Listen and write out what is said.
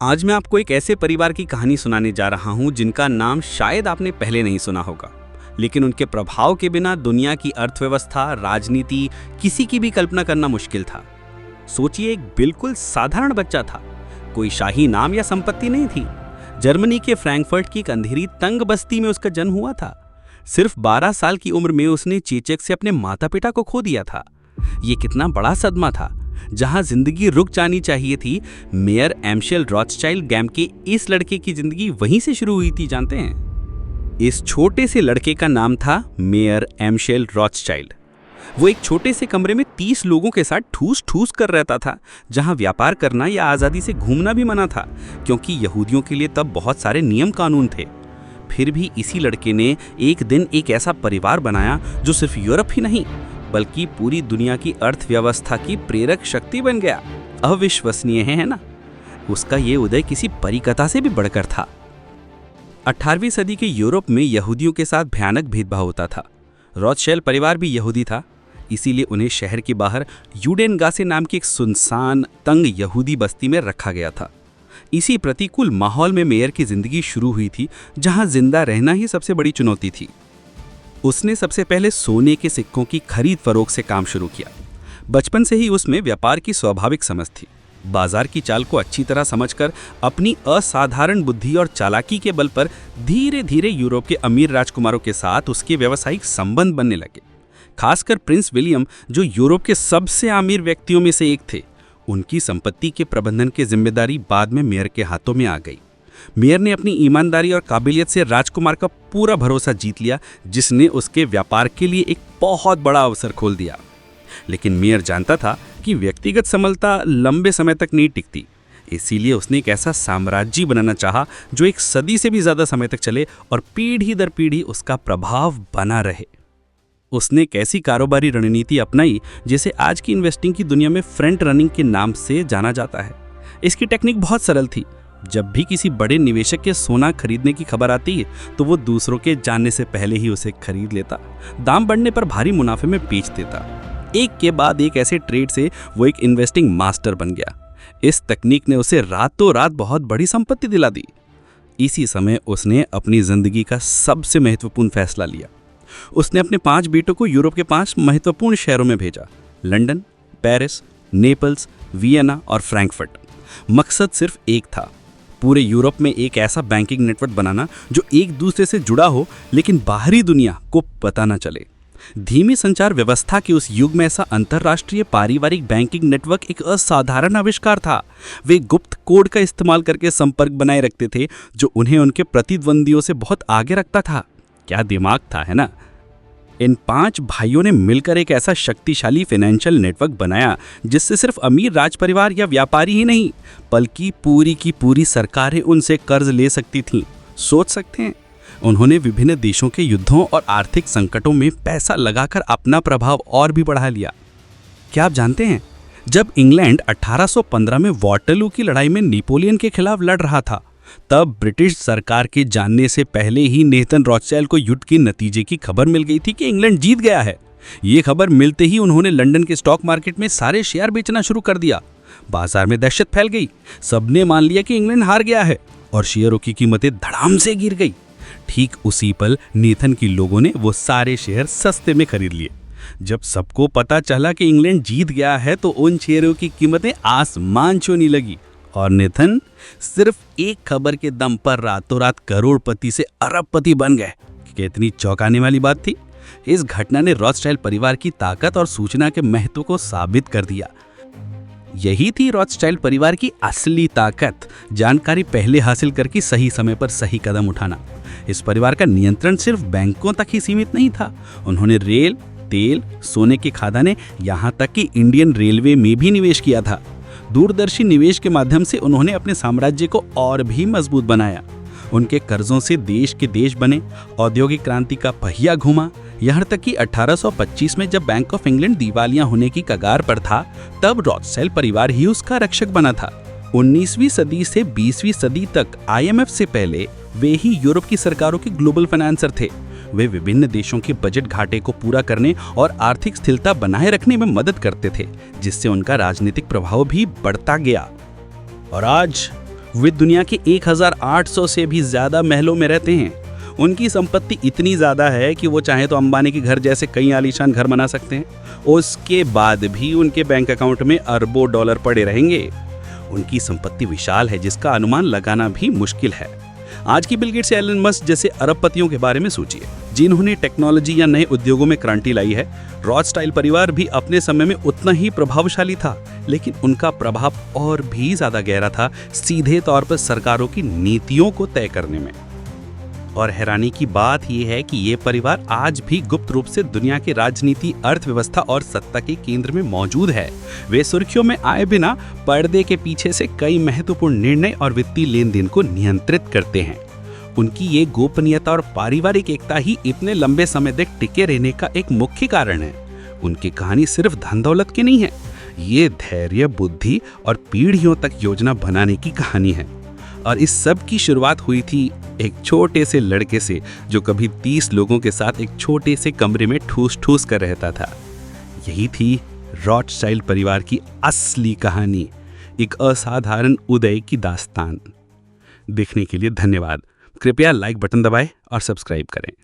आज मैं आपको एक ऐसे परिवार की कहानी सुनाने जा रहा हूं जिनका नाम शायद आपने पहले नहीं सुना होगा, लेकिन उनके प्रभाव के बिना दुनिया की अर्थव्यवस्था, राजनीति, किसी की भी कल्पना करना मुश्किल था। सोचिए, एक बिल्कुल साधारण बच्चा था, कोई शाही नाम या संपत्ति नहीं थी। जर्मनी के फ्रैंकफर्ट की एक अंधेरी तंग बस्ती में उसका जन्म हुआ था। सिर्फ 12 साल की उम्र में उसने चेचक से अपने माता पिता को खो दिया था। ये कितना बड़ा सदमा था। जहां जिंदगी रुक जानी चाहिए थी, मेयर एम्शेल रॉथस्चाइल्ड गैम के इस लड़के की जिंदगी वहीं से शुरू हुई थी। जानते हैं, इस छोटे से लड़के का नाम था मेयर एम्शेल रॉथस्चाइल्ड। वो एक छोटे से कमरे में 30 लोगों के साथ ठूस ठूस कर रहता था, जहां व्यापार करना या आज़ादी से घूमना भी मना था, क्योंकि यहूदियों के लिए तब बहुत सारे नियम कानून थे। फिर भी इसी लड़के ने एक दिन एक ऐसा परिवार बनाया जो सिर्फ यूरोप ही नहीं बल्कि पूरी दुनिया की अर्थव्यवस्था की प्रेरक शक्ति बन गया। अविश्वसनीय है ना? उसका ये उदय किसी परिकथा से भी बढ़कर था। 18वीं सदी के यूरोप में यहूदियों के साथ भयानक भेदभाव होता था। रॉथस्चाइल्ड परिवार भी यहूदी था, इसीलिए उन्हें शहर के बाहर यूडेनगासे नाम की एक सुनसान तंग यहूदी बस्ती में रखा गया था। इसी प्रतिकूल माहौल में मेयर की जिंदगी शुरू हुई थी, जहां जिंदा रहना ही सबसे बड़ी चुनौती थी। उसने सबसे पहले सोने के सिक्कों की खरीद फरोख्त से काम शुरू किया। बचपन से ही उसमें व्यापार की स्वाभाविक समझ थी। बाजार की चाल को अच्छी तरह समझकर अपनी असाधारण बुद्धि और चालाकी के बल पर धीरे धीरे यूरोप के अमीर राजकुमारों के साथ उसके व्यावसायिक संबंध बनने लगे। खासकर प्रिंस विलियम, जो यूरोप के सबसे अमीर व्यक्तियों में से एक थे, उनकी संपत्ति के प्रबंधन की जिम्मेदारी बाद में मेयर के हाथों में आ गई। मेयर ने अपनी ईमानदारी और काबिलियत से राजकुमार का पूरा भरोसा जीत लिया, जिसने उसके व्यापार के लिए एक बहुत बड़ा अवसर खोल दिया। लेकिन मेयर जानता था कि व्यक्तिगत समलता लंबे समय तक नहीं टिकती, इसीलिए उसने एक ऐसा साम्राज्य बनाना चाहा जो एक सदी से भी ज्यादा समय तक चले और पीढ़ी दर पीढ़ी उसका प्रभाव बना रहे। उसने एक ऐसी कारोबारी रणनीति अपनाई जिसे आज की इन्वेस्टिंग की दुनिया में फ्रंट रनिंग के नाम से जाना जाता है। इसकी टेक्निक बहुत सरल थी। जब भी किसी बड़े निवेशक के सोना खरीदने की खबर आती तो वो दूसरों के जानने से पहले ही उसे खरीद लेता, दाम बढ़ने पर भारी मुनाफे में बेच देता। एक के बाद एक ऐसे ट्रेड से वो एक इन्वेस्टिंग मास्टर बन गया। इस तकनीक ने उसे रातों रात बहुत बड़ी संपत्ति दिला दी। इसी समय उसने अपनी जिंदगी का सबसे महत्वपूर्ण फैसला लिया। उसने अपने 5 बेटों को यूरोप के 5 महत्वपूर्ण शहरों में भेजा: लंदन, पेरिस, नेपल्स, वियना और फ्रैंकफर्ट। मकसद सिर्फ एक था, पूरे यूरोप में एक ऐसा बैंकिंग नेटवर्क बनाना जो एक दूसरे से जुड़ा हो लेकिन बाहरी दुनिया को पता न चले। धीमी संचार व्यवस्था के उस युग में ऐसा अंतर्राष्ट्रीय पारिवारिक बैंकिंग नेटवर्क एक असाधारण आविष्कार था। वे गुप्त कोड का इस्तेमाल करके संपर्क बनाए रखते थे, जो उन्हें उनके प्रतिद्वंदियों से बहुत आगे रखता था। क्या दिमाग था, है ना? इन 5 भाइयों ने मिलकर एक ऐसा शक्तिशाली फाइनेंशियल नेटवर्क बनाया जिससे सिर्फ अमीर राजपरिवार या व्यापारी ही नहीं बल्कि पूरी की पूरी सरकारें उनसे कर्ज ले सकती थीं। सोच सकते हैं, उन्होंने विभिन्न देशों के युद्धों और आर्थिक संकटों में पैसा लगाकर अपना प्रभाव और भी बढ़ा लिया। क्या आप जानते हैं, जब इंग्लैंड 1815 में वाटरलू की लड़ाई में नेपोलियन के खिलाफ लड़ रहा था, तब ब्रिटिश सरकार के जानने से पहले ही नेथन रॉथस्चाइल्ड को युद्ध के नतीजे की खबर मिल गई थी कि इंग्लैंड जीत गया है। ये खबर मिलते ही उन्होंने लंदन के स्टॉक मार्केट में सारे शेयर बेचना शुरू कर दिया। बाजार में दहशत फैल गई। सबने मान लिया कि इंग्लैंड हार गया है और शेयरों की कीमतें धड़ाम से गिर गई। ठीक उसी पल नेथन की लोगों ने वो सारे शेयर सस्ते में खरीद लिए। जब सबको पता चला कि इंग्लैंड जीत गया है तो उन शेयरों की कीमतें आसमान छूने लगी और नेथन सिर्फ एक खबर के दम पर रातों रात करोड़पति से अरबपति बन गए। कितनी चौंकाने वाली बात थी। इस घटना ने रॉथस्चाइल्ड परिवार की ताकत और सूचना के महत्व को साबित कर दिया। यही थी रॉथस्चाइल्ड परिवार की असली ताकत, जानकारी पहले हासिल करके सही समय पर सही कदम उठाना। इस परिवार का नियंत्रण सिर्फ बैंकों तक ही सीमित नहीं था। उन्होंने रेल, तेल, सोने के खदानें, यहाँ तक कि इंडियन रेलवे में भी निवेश किया था। दूरदर्शी निवेश के माध्यम से उन्होंने अपने साम्राज्य को और भी मजबूत बनाया। उनके कर्जों से देश के देश बने, औद्योगिक क्रांति का पहिया घूमा। यहाँ तक कि 1825 में जब बैंक ऑफ इंग्लैंड दिवालिया होने की कगार पर था, तब रॉथस्चाइल्ड परिवार ही उसका रक्षक बना था। 19वीं सदी से 20वीं सदी तक IMF से पहले वे ही यूरोप की सरकारों के ग्लोबल फाइनेंसर थे। वे विभिन्न देशों के बजट घाटे को पूरा करने और आर्थिक स्थिरता बनाए रखने में मदद करते थे, जिससे उनका राजनीतिक प्रभाव भी बढ़ता गया। और आज वे दुनिया के 1800 से भी ज्यादा महलों में रहते हैं। उनकी संपत्ति इतनी ज्यादा है कि वो चाहे तो अंबानी के घर जैसे कई आलीशान घर बना सकते हैं। उसके बाद भी उनके बैंक अकाउंट में अरबों डॉलर पड़े रहेंगे। उनकी संपत्ति विशाल है जिसका अनुमान लगाना भी मुश्किल है। आज की बिल गेट्स या एलन मस्क जैसे अरबपतियों के बारे में सोचिए, जिन्होंने टेक्नोलॉजी या नए उद्योगों में क्रांति लाई है। रॉथस्टाइल्ड परिवार भी अपने समय में उतना ही प्रभावशाली था, लेकिन उनका प्रभाव और भी ज्यादा गहरा था, सीधे तौर पर सरकारों की नीतियों को तय करने में। और हैरानी की बात यह है कि ये परिवार आज भी गुप्त रूप से दुनिया के राजनीति, अर्थव्यवस्था और सत्ता के केंद्र में मौजूद है। वे सुर्खियों में आए बिना पर्दे के पीछे से कई महत्वपूर्ण निर्णय और वित्तीय लेन देन को नियंत्रित करते हैं। उनकी ये गोपनीयता और पारिवारिक एकता ही इतने लंबे समय तक टिके रहने का एक मुख्य कारण है। उनकी कहानी सिर्फ धन दौलत की नहीं है, ये धैर्य, बुद्धि और पीढ़ियों तक योजना बनाने की कहानी है। और इस सब की शुरुआत हुई थी एक छोटे से लड़के से, जो कभी 30 लोगों के साथ एक छोटे से कमरे में ठूस ठूस कर रहता था। यही थी रॉथस्टाइल्ड परिवार की असली कहानी, एक असाधारण उदय की दास्तान। देखने के लिए धन्यवाद। कृपया लाइक बटन दबाएं और सब्सक्राइब करें।